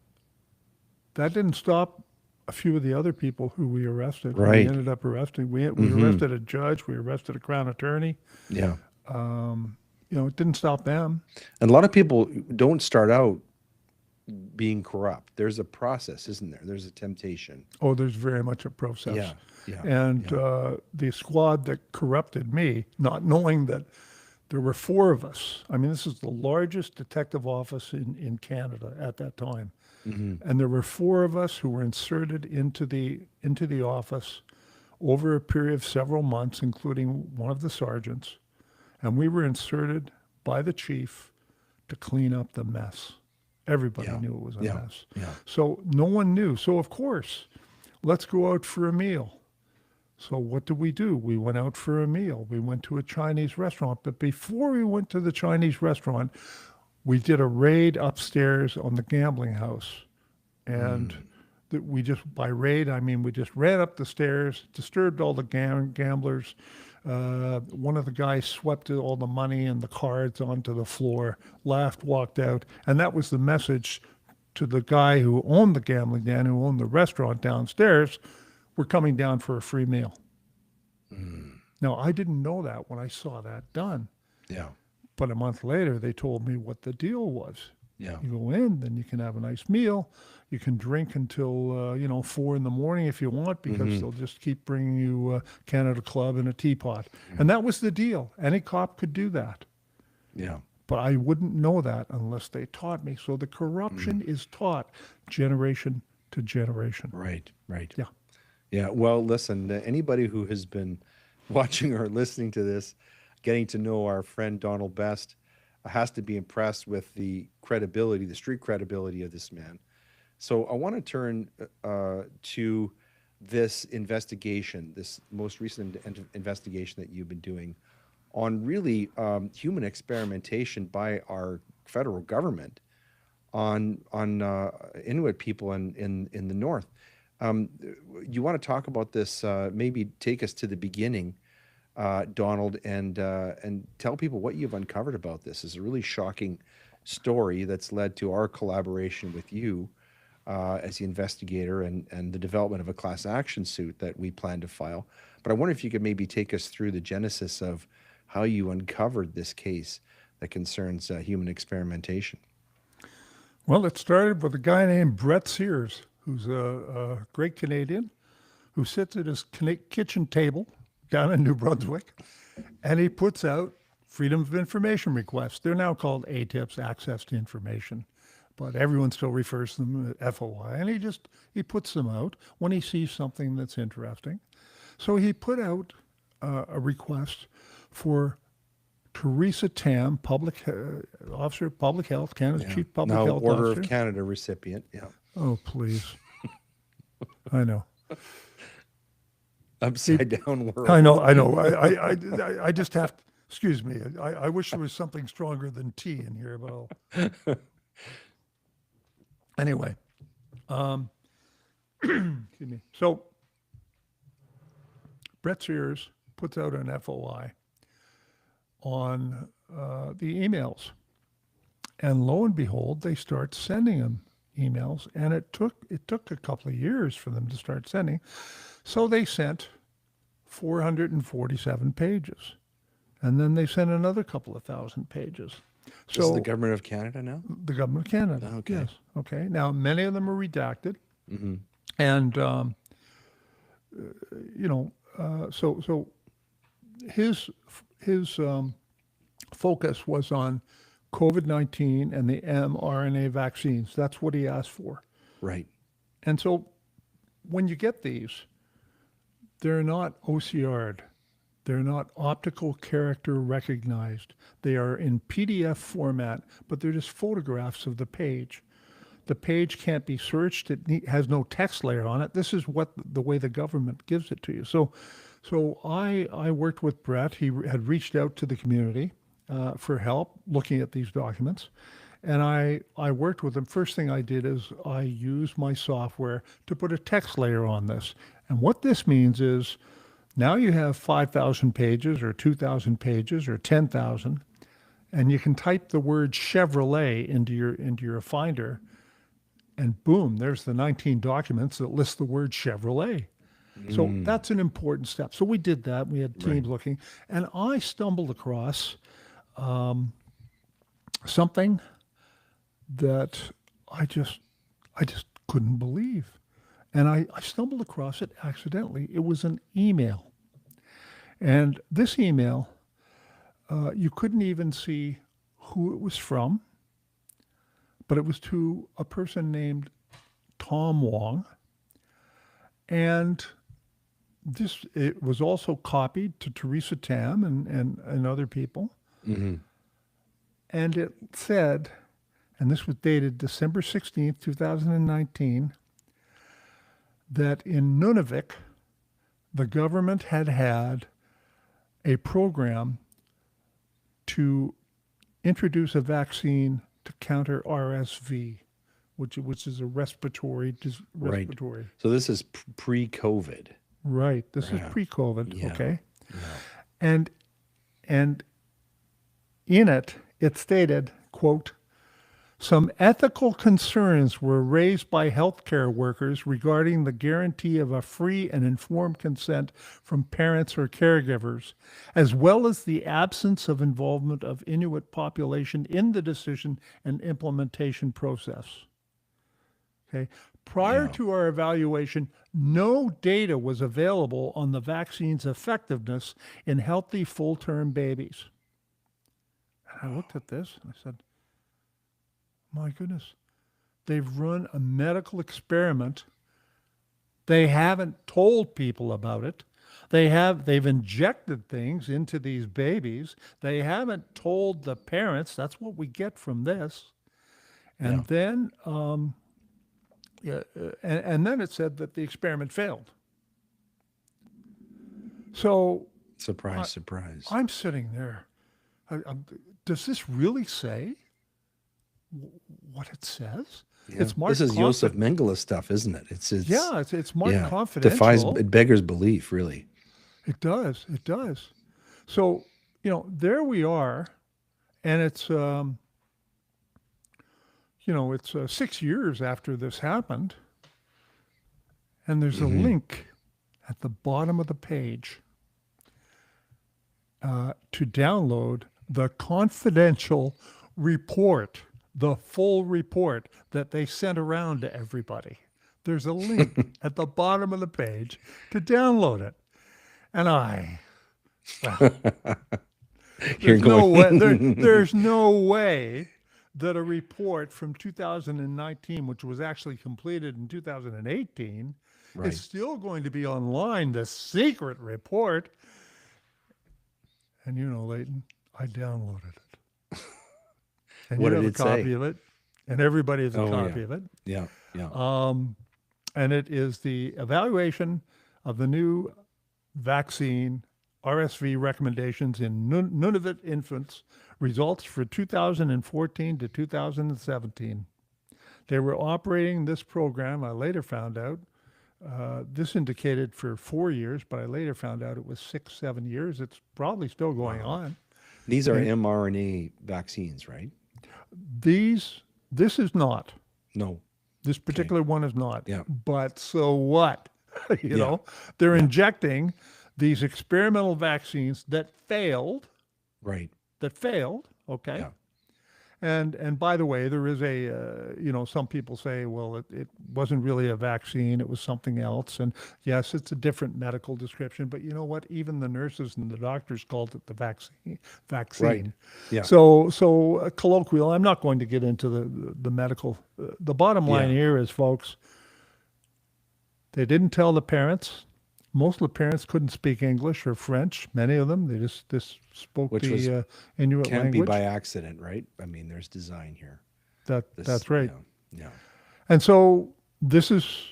That didn't stop a few of the other people who we arrested. Right. We ended up arresting. We arrested a judge. We arrested a crown attorney. Yeah. It didn't stop them. And a lot of people don't start out being corrupt. There's a process, isn't there? There's a temptation. Oh, there's very much a process. Yeah. Yeah. And the squad that corrupted me, not knowing that there were four of us. I mean, this is the largest detective office in Canada at that time. And there were four of us who were inserted into the office over a period of several months, including one of the sergeants. And we were inserted by the chief to clean up the mess. Everybody Yeah. knew it was a Yeah. mess. Yeah. So no one knew. So of course, let's go out for a meal. So what did we do? We went out for a meal. We went to a Chinese restaurant. But before we went to the Chinese restaurant, we did a raid upstairs on the gambling house. And by raid, I mean we just ran up the stairs, disturbed all the gamblers. One of the guys swept all the money and the cards onto the floor, laughed, walked out. And that was the message to the guy who owned the gambling den, who owned the restaurant downstairs. We're coming down for a free meal. Now, I didn't know that when I saw that done. Yeah. But a month later, they told me what the deal was. Yeah. You go in, then you can have a nice meal. You can drink until 4 in the morning if you want, because they'll just keep bringing you Canada Club in a teapot. And that was the deal. Any cop could do that. Yeah. But I wouldn't know that unless they taught me. So the corruption is taught generation to generation. Right. Right. Yeah. Yeah. Well, listen, anybody who has been watching or listening to this, getting to know our friend Donald Best, has to be impressed with the credibility, the street credibility of this man. So I want to turn to this investigation, this most recent investigation that you've been doing on really human experimentation by our federal government on Inuit people in the north. You want to talk about this? Maybe take us to the beginning, Donald, and tell people what you've uncovered about this. It's a really shocking story that's led to our collaboration with you as the investigator and the development of a class action suit that we plan to file. But I wonder if you could maybe take us through the genesis of how you uncovered this case that concerns human experimentation. Well, it started with a guy named Brett Sears, who's a great Canadian who sits at his kitchen table down in New Brunswick, and he puts out Freedom of Information requests. They're now called ATIPs, Access to Information, but everyone still refers to them as FOI, and he puts them out when he sees something that's interesting. So he put out a request for Teresa Tam, Officer of Public Health, Canada's Chief Public now Health Order Officer. of Canada recipient. Yeah. Oh, please. I know. Upside down world. I know. I just have to, excuse me. I wish there was something stronger than tea in here, but I'll. Anyway, excuse me. So Brett Sears puts out an FOI on the emails, and lo and behold, they start sending him emails, and it took a couple of years for them to start sending. So they sent 447 pages, and then they sent another couple of thousand pages. So this is the government of Canada now? The government of Canada. Okay. Yes. Okay. Now, many of them are redacted, Mm-hmm. and so his focus was on COVID-19 and the mRNA vaccines. That's what he asked for. Right. And so when you get these, they're not OCR'd. They're not optical character recognized. They are in PDF format, but they're just photographs of the page. The page can't be searched. It has no text layer on it. This is the way the government gives it to you. So I worked with Brett. He had reached out to the community for help looking at these documents. And I worked with him. First thing I did is I used my software to put a text layer on this. And what this means is now you have 5,000 pages or 2,000 pages or 10,000, and you can type the word Chevrolet into your Finder, and boom, there's the 19 documents that list the word Chevrolet. So that's an important step. So we did that. We had teams looking, and I stumbled across something that I just couldn't believe. And I stumbled across it accidentally. It was an email. And this email, you couldn't even see who it was from, but it was to a person named Tom Wong. And it was also copied to Teresa Tam and other people. Mm-hmm. And it said, and this was dated December 16th, 2019, that in Nunavik, the government had a program to introduce a vaccine to counter RSV, which is a respiratory. So this is pre-COVID. Right. This is pre-COVID. Yeah. Okay. Yeah. And in it stated, quote, Some ethical concerns were raised by healthcare workers regarding the guarantee of a free and informed consent from parents or caregivers, as well as the absence of involvement of Inuit population in the decision and implementation process. Okay. Prior Yeah. to our evaluation, no data was available on the vaccine's effectiveness in healthy full-term babies. And I looked at this and I said, my goodness, they've run a medical experiment. They haven't told people about it. They've injected things into these babies. They haven't told the parents. That's what we get from this. And Yeah. then, and then it said that the experiment failed. So Surprise, surprise. I'm sitting there. Does this really say what it says? Yeah. It's marked This is Joseph Mengele stuff, isn't it? It's Yeah, it's marked yeah, confidential. it beggars belief, really. It does. It does. So, there we are, and it's, it's 6 years after this happened, and there's a link at the bottom of the page to download the confidential report, the full report that they sent around to everybody. There's a link at the bottom of the page to download it. And You're there's no way that a report from 2019, which was actually completed in 2018, Right. is still going to be online, the secret report. And Leighton, I downloaded it. And What you did have it a copy say? of it, and everybody has a Oh, copy yeah. of it. Yeah, yeah. And it is the evaluation of the new vaccine RSV recommendations in Nunavut infants, results for 2014 to 2017. They were operating this program, I later found out. This indicated for 4 years, but I later found out it was 6-7 years. It's probably still going on. These are and- mRNA vaccines, right? This is not. No. This particular one is not. Yeah. But so what? They're injecting these experimental vaccines that failed. Right. Okay. Yeah. And by the way, there is some people say, well, it wasn't really a vaccine, it was something else. And yes, it's a different medical description, but you know what? Even the nurses and the doctors called it the vaccine. Right. Yeah. So colloquial. I'm not going to get into the medical. The bottom line Yeah. here is, folks, they didn't tell the parents. Most of the parents couldn't speak English or French. Many of them, they just spoke Which was- the Inuit Can't language. be by accident, right? I mean, there's design here. This- That's right. Yeah. And so this is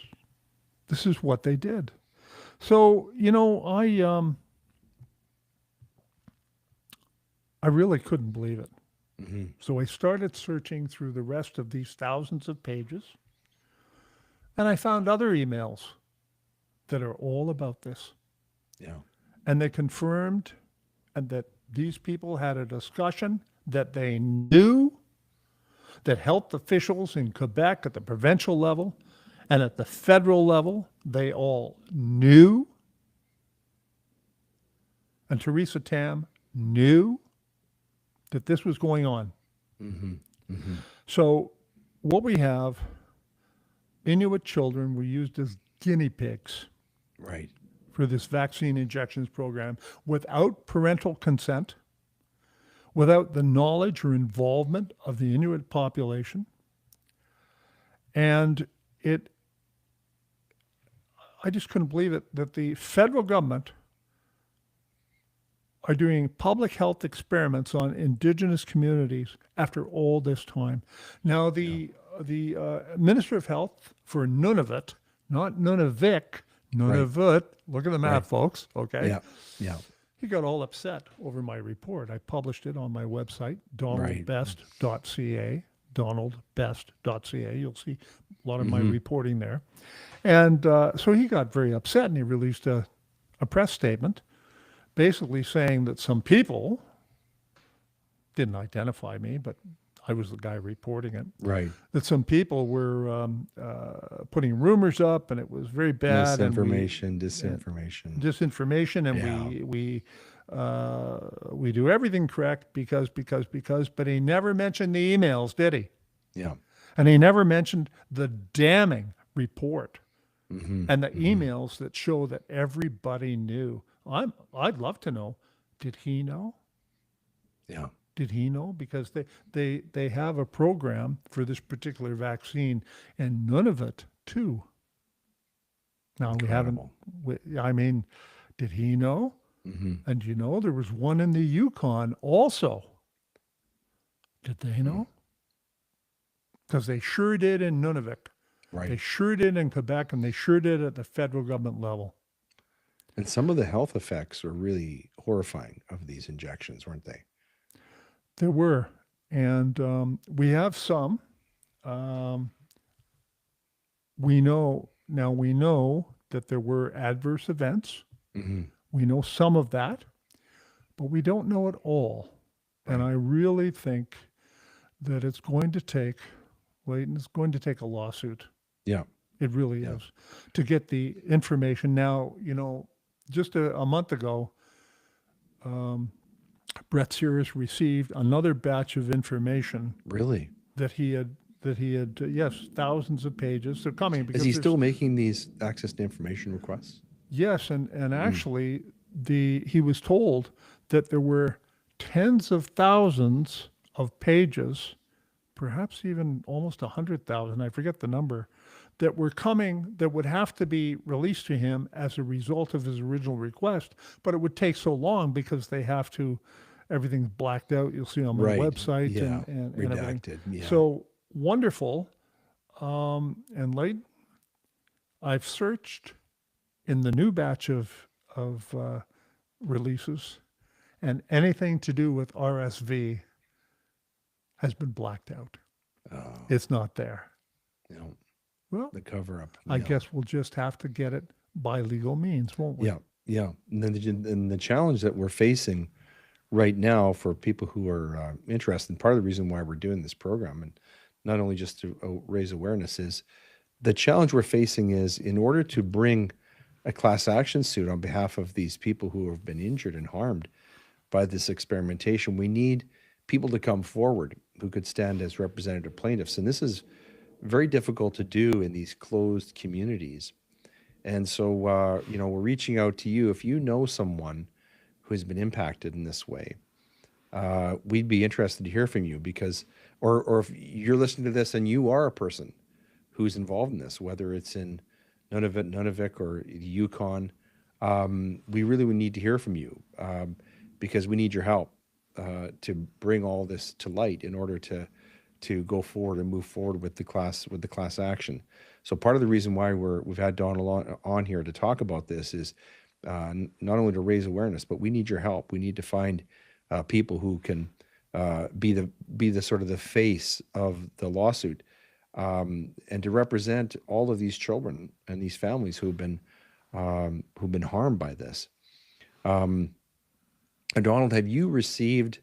what they did. So I really couldn't believe it. Mm-hmm. So I started searching through the rest of these thousands of pages, and I found other emails that are all about this. Yeah. And they confirmed that these people had a discussion that they knew, that health officials in Quebec at the provincial level and at the federal level, they all knew. And Theresa Tam knew that this was going on. Mm-hmm. Mm-hmm. So what we have, Inuit children were used as guinea pigs Right. for this vaccine injections program without parental consent, without the knowledge or involvement of the Inuit population. And I just couldn't believe it that the federal government are doing public health experiments on Indigenous communities after all this time. Now, the Minister of Health for Nunavut, not Nunavik, Nunavut, look at the map, Right. folks, okay? Yeah. Yeah. He got all upset over my report. I published it on my website, donaldbest.ca, donaldbest.ca. You'll see a lot of my reporting there. And so he got very upset, and he released a press statement basically saying that some people, didn't identify me, but I was the guy reporting it, Right. that some people were putting rumors up, and it was very bad, Misinformation, and disinformation. disinformation, and Yeah. we do everything correct because, but he never mentioned the emails, did he? Yeah. And he never mentioned the damning report Hmm. and the emails that show that everybody knew. I'd love to know, did he know? Yeah. Did he know? Because they have a program for this particular vaccine in Nunavut too. Now we haven't. Incredible. I mean, did he know? Hmm. And you know, there was one in the Yukon also. Did they know? Because they sure did in Nunavut. They Right. sure did in Quebec, and they sure did at the federal government level. And some of the health effects are really horrifying of these injections, weren't they? There were, and we have some. Um, we know now. We know that there were adverse events. Hmm. We know some of that, but we don't know it all. And Right. I really think that it's going to take, Leighton, it's going to take a lawsuit. Yeah. It really Yeah. is, to get the information. Now, you know, just a month ago, um, Brett Sears received another batch of information Really? that he had, yes, thousands of pages. They're coming Is because he there's, still making these access to information requests? yes, and Mm. actually he was told that there were tens of thousands of pages, perhaps even almost 100,000, I forget the number, that were coming that would have to be released to him as a result of his original request, but it would take so long because they have to, everything's blacked out. You'll see on my Right. website Yeah. and everything. Redacted. Yeah. So wonderful. And late, I've searched in the new batch of releases, and anything to do with RSV has been blacked out. Oh, It's not there. you know, Well, the cover up. I Yeah. guess we'll just have to get it by legal means, won't we? Yeah. Yeah. And then the challenge that we're facing right now for people who are interested, part of the reason why we're doing this program, and not only just to raise awareness, is the challenge we're facing is, in order to bring a class action suit on behalf of these people who have been injured and harmed by this experimentation, we need people to come forward who could stand as representative plaintiffs. And this is very difficult to do in these closed communities. And so, we're reaching out to you. If you know someone who has been impacted in this way, we'd be interested to hear from you, because, or if you're listening to this and you are a person who's involved in this, whether it's in Nunavut or the Yukon, we really would need to hear from you, because we need your help to bring all this to light in order to go forward and move forward with the class action. So part of the reason why we've had Donald on here to talk about this is not only to raise awareness, but we need your help. We need to find people who can be the sort of the face of the lawsuit, and to represent all of these children and these families who've been harmed by this. And Donald, have you received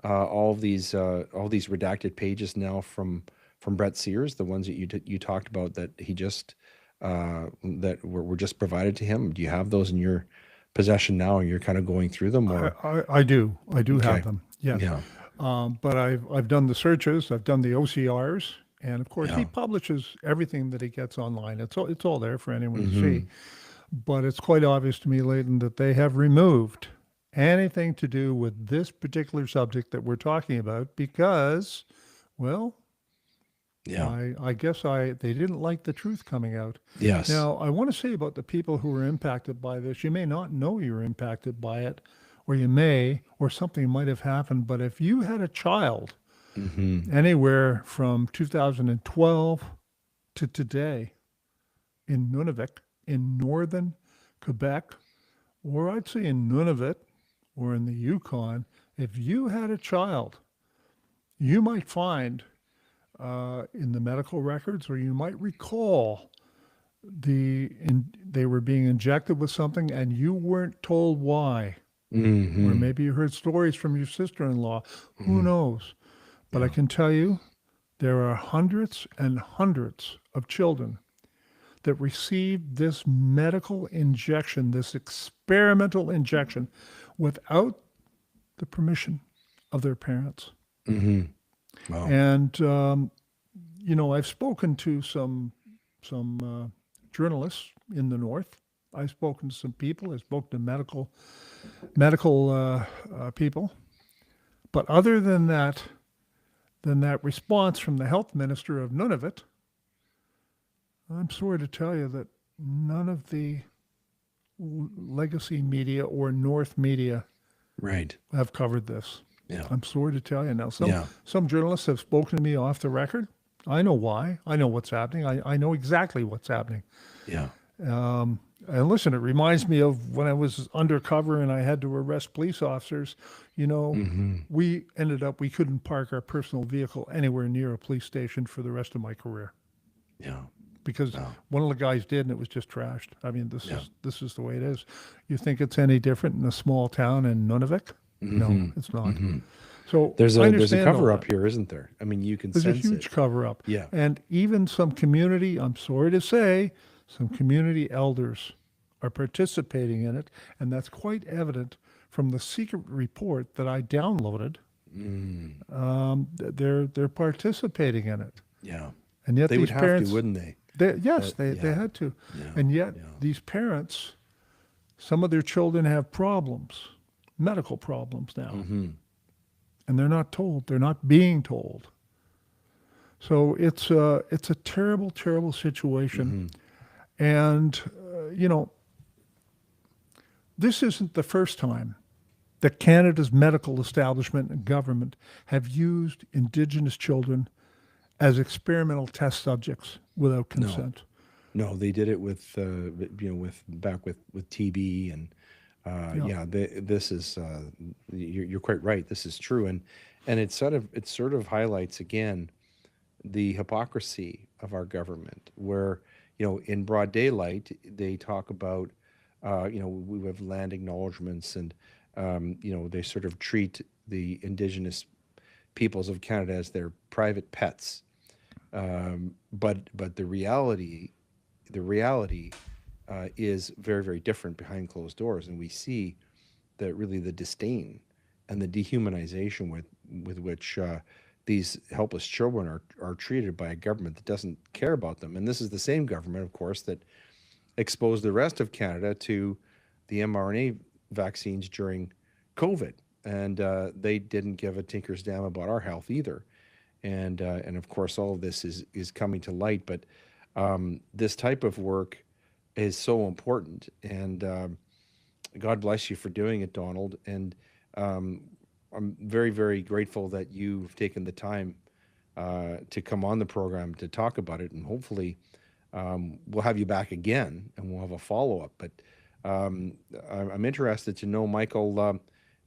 all these redacted pages now from Brett Sears, the ones that you talked about that he just that were just provided to him? Do you have those in your possession now, and you're kind of going through them, or? I do Okay. have them. Yes. Yeah. But I've done the searches. I've done the OCRs, and of course Yeah. he publishes everything that he gets online. It's all there for anyone to Mhm. see. But it's quite obvious to me, Leighton, that they have removed anything to do with this particular subject that we're talking about because, well, Yeah. I guess they didn't like the truth coming out. Yes. Now, I want to say about the people who were impacted by this, you may not know you're impacted by it, or you may, or something might have happened. But if you had a child Hmm. anywhere from 2012 to today in Nunavut, in northern Quebec, or I'd say in Nunavut or in the Yukon, if you had a child, you might find in the medical records, or you might recall they were being injected with something and you weren't told why. Or Hmm. maybe you heard stories from your sister-in-law. Who knows? But I can tell you, there are hundreds and hundreds of children that received this medical injection, this experimental injection, without the permission of their parents. Wow. And I've spoken to some journalists in the north. I've spoken to some people. I've spoken to medical people. But other than that response from the health minister of Nunavut, I'm sorry to tell you that none of the legacy media or North media Right. have covered this. Yeah. I'm sorry to tell you now. Yeah. Some journalists have spoken to me off the record. I know why. I know what's happening. I know exactly what's happening. Yeah. And listen, it reminds me of when I was undercover and I had to arrest police officers. We couldn't park our personal vehicle anywhere near a police station for the rest of my career Yeah. because Wow. one of the guys did and it was just trashed. I mean, Yeah. this is the way it is. You think it's any different in a small town in Nunavut? No, it's not. So There's I a understand all cover that. up here, isn't there? I mean, you can There's a sense huge it. cover up. Yeah. And even some community, I'm sorry to say, some community elders are participating in it. And that's quite evident from the secret report that I downloaded. They're participating in it. Yeah. And yet They these would have parents, to, wouldn't they? yes, they yeah. had to. Yeah. And yet Yeah. these parents, some of their children have problems, medical problems now. And they're not told. They're not being told. So it's a terrible, terrible situation. And, this isn't the first time that Canada's medical establishment and government have used Indigenous children as experimental test subjects without consent. No, they did it with with TB and this is you're quite right. This is true, and it sort of highlights again the hypocrisy of our government, where in broad daylight they talk about we have land acknowledgements and they sort of treat the Indigenous peoples of Canada as their private pets, but the reality is very, very different behind closed doors, and we see that really the disdain and the dehumanization with which these helpless children are treated by a government that doesn't care about them. And this is the same government, of course, that exposed the rest of Canada to the mRNA vaccines during COVID, and they didn't give a tinker's damn about our health either. And of course, all of this is coming to light, but this type of work is so important, and God bless you for doing it, Donald. And I'm very, very grateful that you've taken the time to come on the program to talk about it, and hopefully we'll have you back again and we'll have a follow-up. But I'm interested to know, Michael,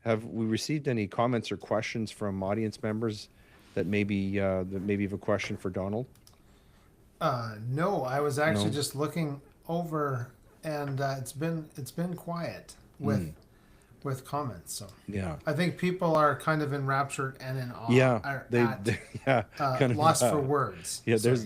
have we received any comments or questions from audience members that maybe have a question for Donald? No, I was actually No? just looking over, and it's been quiet with comments. So Yeah. I think people are kind of enraptured and in awe. Yeah, are they kind of lost for words. Yeah, Sorry.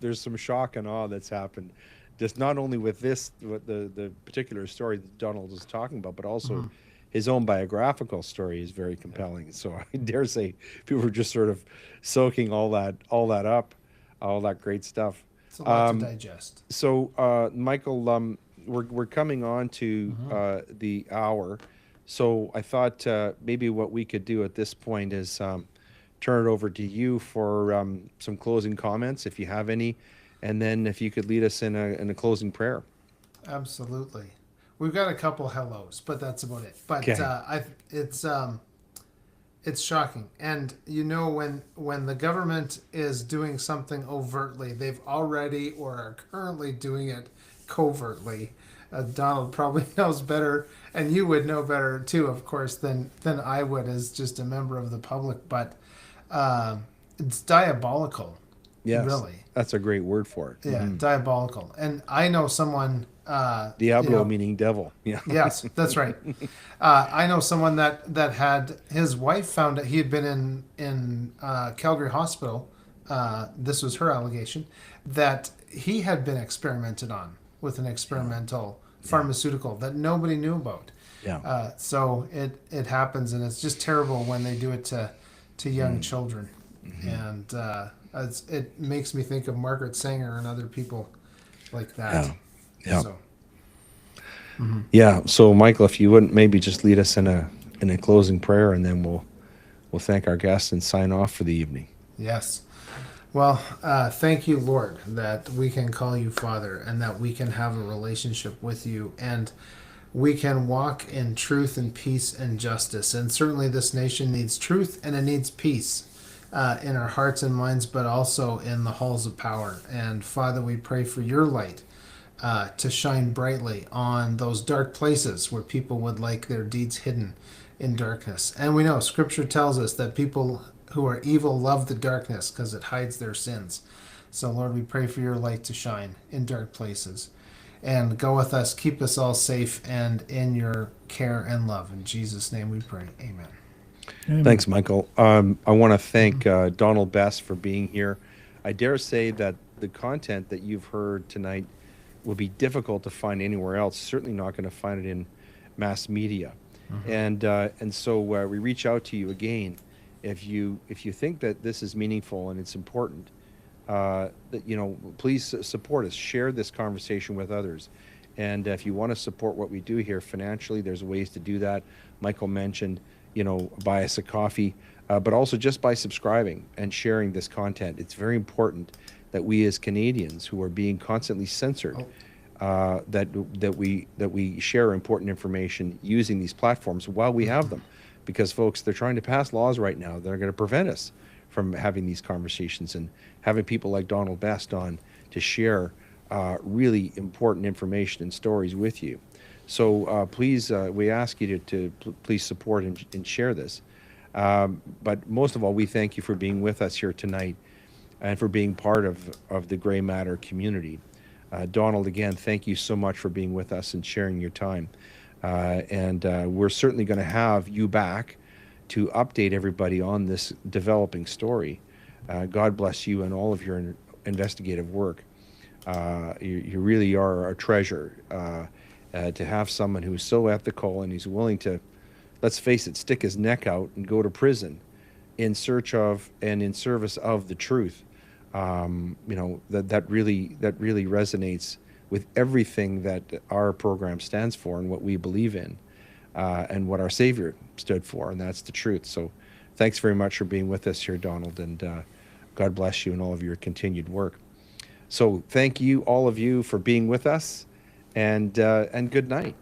there's some shock and awe that's happened, just not only with the particular story that Donald is talking about, but also his own biographical story is very compelling. So I dare say people are just sort of soaking all that up, all that great stuff. It's a lot to digest. So Michael, we're coming on to the hour. So I thought maybe what we could do at this point is turn it over to you for some closing comments, if you have any, and then if you could lead us in a closing prayer. Absolutely. We've got a couple hellos, but that's about it. But Okay. it's shocking. And when the government is doing something overtly, they've already or are currently doing it covertly. Donald probably knows better, and you would know better too, of course, than I would as just a member of the public. But it's diabolical, Yes, Really. that's a great word for it. Yeah, diabolical. And I know someone. Diablo meaning devil. Yeah. Yes, that's right. I know someone that had his wife found that he had been in Calgary Hospital. This was her allegation that he had been experimented on with an experimental pharmaceutical that nobody knew about. Yeah. So it happens, and it's just terrible when they do it to young children, and it makes me think of Margaret Sanger and other people like that. Yeah. So, Yeah. So, Michael, if you wouldn't maybe just lead us in a closing prayer, and then we'll thank our guests and sign off for the evening. yes. Well, thank you, Lord, that we can call you Father and that we can have a relationship with you and we can walk in truth and peace and justice. And certainly this nation needs truth and it needs peace in our hearts and minds, but also in the halls of power. And Father, we pray for your light to shine brightly on those dark places where people would like their deeds hidden in darkness. And we know Scripture tells us that people who are evil love the darkness because it hides their sins. So, Lord, we pray for your light to shine in dark places. And go with us, keep us all safe and in your care and love. In Jesus' name we pray. Amen. Amen. Thanks, Michael. I want to thank Donald Best for being here. I dare say that the content that you've heard tonight will be difficult to find anywhere else. Certainly not going to find it in mass media. And so we reach out to you again. If you think that this is meaningful and it's important, that please support us. Share this conversation with others. And if you want to support what we do here financially, there's ways to do that. Michael mentioned, buy us a coffee, but also just by subscribing and sharing this content. It's very important that we as Canadians who are being constantly censored, that we share important information using these platforms while we have them. Because, folks, they're trying to pass laws right now that are going to prevent us from having these conversations and having people like Donald Best on to share really important information and stories with you. So please, we ask you to please support and share this. But most of all, we thank you for being with us here tonight and for being part of the Gray Matter community. Donald, again, thank you so much for being with us and sharing your time. And we're certainly going to have you back to update everybody on this developing story. God bless you and all of your investigative work. You really are a treasure to have someone who's so ethical and who's willing to, let's face it, stick his neck out and go to prison in search of and in service of the truth. That really resonates with everything that our program stands for and what we believe in, and what our Savior stood for, and that's the truth. So thanks very much for being with us here, Donald, and God bless you and all of your continued work. So thank you, all of you, for being with us, and good night.